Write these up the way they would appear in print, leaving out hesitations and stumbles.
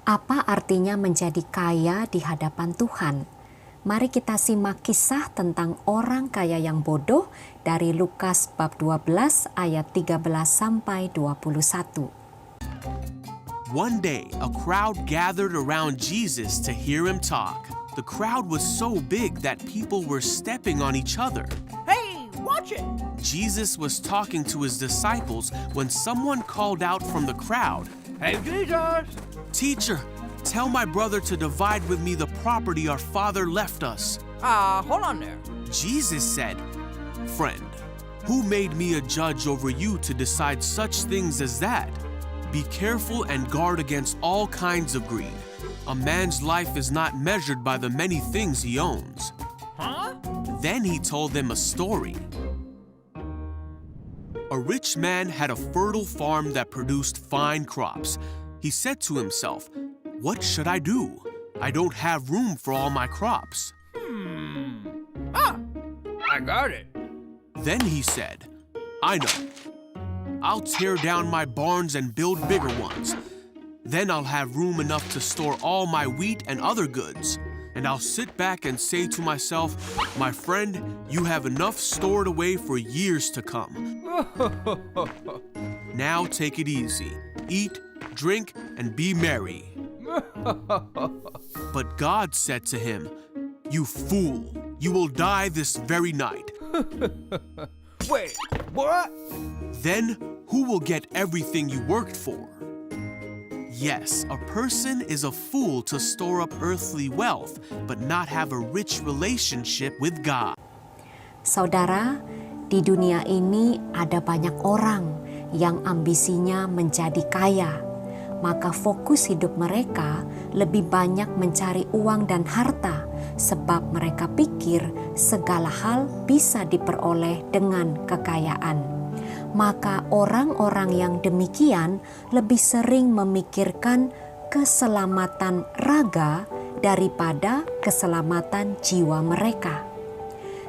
Apa artinya menjadi kaya di hadapan Tuhan? Mari kita simak kisah tentang orang kaya yang bodoh dari Lukas bab 12 ayat 13 sampai 21. One day, a crowd gathered around Jesus to hear him talk. The crowd was so big that people were stepping on each other. Hey, watch it! Jesus was talking to his disciples when someone called out from the crowd, Hey, Jesus! "Teacher, tell my brother to divide with me the property our father left us." Hold on there. Jesus said, "Friend, who made me a judge over you to decide such things as that? Be careful and guard against all kinds of greed. A man's life is not measured by the many things he owns." Huh? Then he told them a story. A rich man had a fertile farm that produced fine crops. He said to himself, "What should I do? I don't have room for all my crops." I got it. Then he said, "I know. I'll tear down my barns and build bigger ones. Then I'll have room enough to store all my wheat and other goods. And I'll sit back and say to myself, 'My friend, you have enough stored away for years to come. Now take it easy. Eat, drink, and be merry.' But God said to him, 'You fool, you will die this very night. Wait, what? Then who will get everything you worked for?' Yes, a person is a fool to store up earthly wealth, but not have a rich relationship with God." Saudara, di dunia ini ada banyak orang yang ambisinya menjadi kaya. Maka fokus hidup mereka lebih banyak mencari uang dan harta, sebab mereka pikir segala hal bisa diperoleh dengan kekayaan. Maka orang-orang yang demikian lebih sering memikirkan keselamatan raga daripada keselamatan jiwa mereka.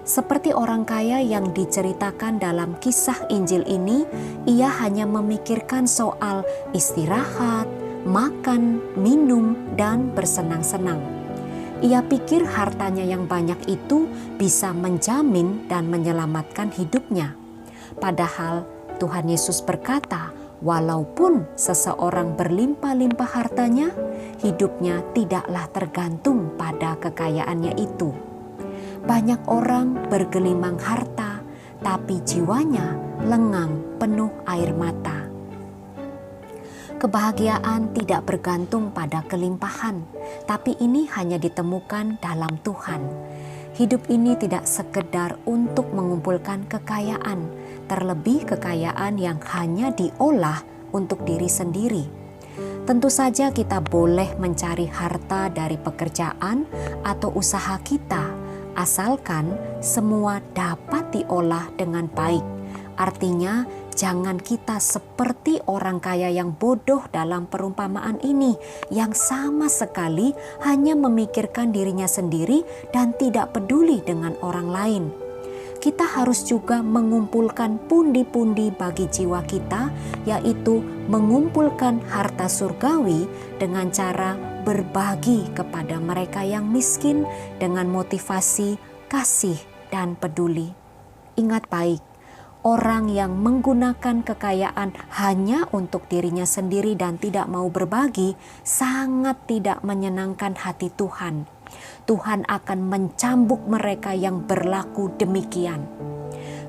Seperti orang kaya yang diceritakan dalam kisah Injil ini, ia hanya memikirkan soal istirahat, makan, minum, dan bersenang-senang. Ia pikir hartanya yang banyak itu bisa menjamin dan menyelamatkan hidupnya. Padahal Tuhan Yesus berkata, walaupun seseorang berlimpah-limpah hartanya, hidupnya tidaklah tergantung pada kekayaannya itu. Banyak orang bergelimang harta, tapi jiwanya lengang penuh air mata. Kebahagiaan tidak bergantung pada kelimpahan, tapi ini hanya ditemukan dalam Tuhan. Hidup ini tidak sekedar untuk mengumpulkan kekayaan, terlebih kekayaan yang hanya diolah untuk diri sendiri. Tentu saja kita boleh mencari harta dari pekerjaan atau usaha kita, asalkan semua dapat diolah dengan baik. Artinya, jangan kita seperti orang kaya yang bodoh dalam perumpamaan ini, yang sama sekali hanya memikirkan dirinya sendiri dan tidak peduli dengan orang lain. Kita harus juga mengumpulkan pundi-pundi bagi jiwa kita, yaitu mengumpulkan harta surgawi dengan cara berbagi kepada mereka yang miskin dengan motivasi, kasih, dan peduli. Ingat baik, orang yang menggunakan kekayaan hanya untuk dirinya sendiri dan tidak mau berbagi sangat tidak menyenangkan hati Tuhan. Tuhan akan mencambuk mereka yang berlaku demikian.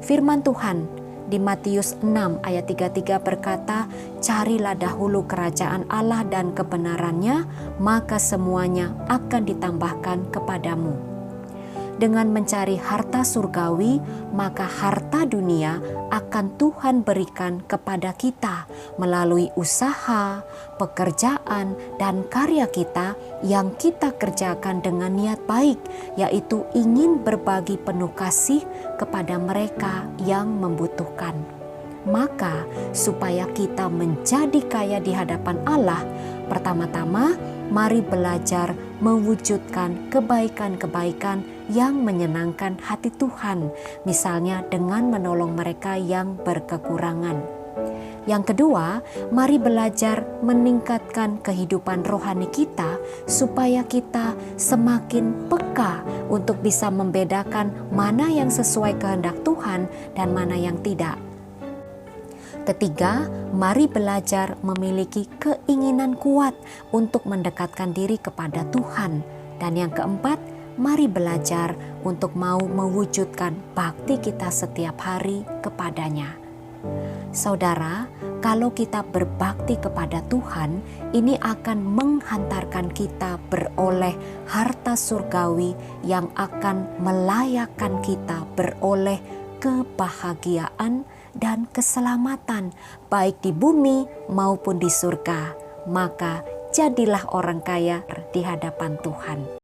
Firman Tuhan di Matius 6 ayat 33 berkata, "Carilah dahulu kerajaan Allah dan kebenarannya, maka semuanya akan ditambahkan kepadamu." Dengan mencari harta surgawi, maka harta dunia akan Tuhan berikan kepada kita melalui usaha, pekerjaan, dan karya kita yang kita kerjakan dengan niat baik, yaitu ingin berbagi penuh kasih kepada mereka yang membutuhkan. Maka supaya kita menjadi kaya di hadapan Allah, pertama-tama mari belajar mewujudkan kebaikan-kebaikan yang menyenangkan hati Tuhan, misalnya dengan menolong mereka yang berkekurangan. Yang kedua, mari belajar meningkatkan kehidupan rohani kita supaya kita semakin peka untuk bisa membedakan mana yang sesuai kehendak Tuhan dan mana yang tidak. Ketiga, mari belajar memiliki keinginan kuat untuk mendekatkan diri kepada Tuhan. Dan yang keempat, mari belajar untuk mau mewujudkan bakti kita setiap hari kepadanya. Saudara, kalau kita berbakti kepada Tuhan, ini akan menghantarkan kita beroleh harta surgawi yang akan melayakkan kita beroleh kebahagiaan dan keselamatan baik di bumi maupun di surga. Maka jadilah orang kaya di hadapan Tuhan.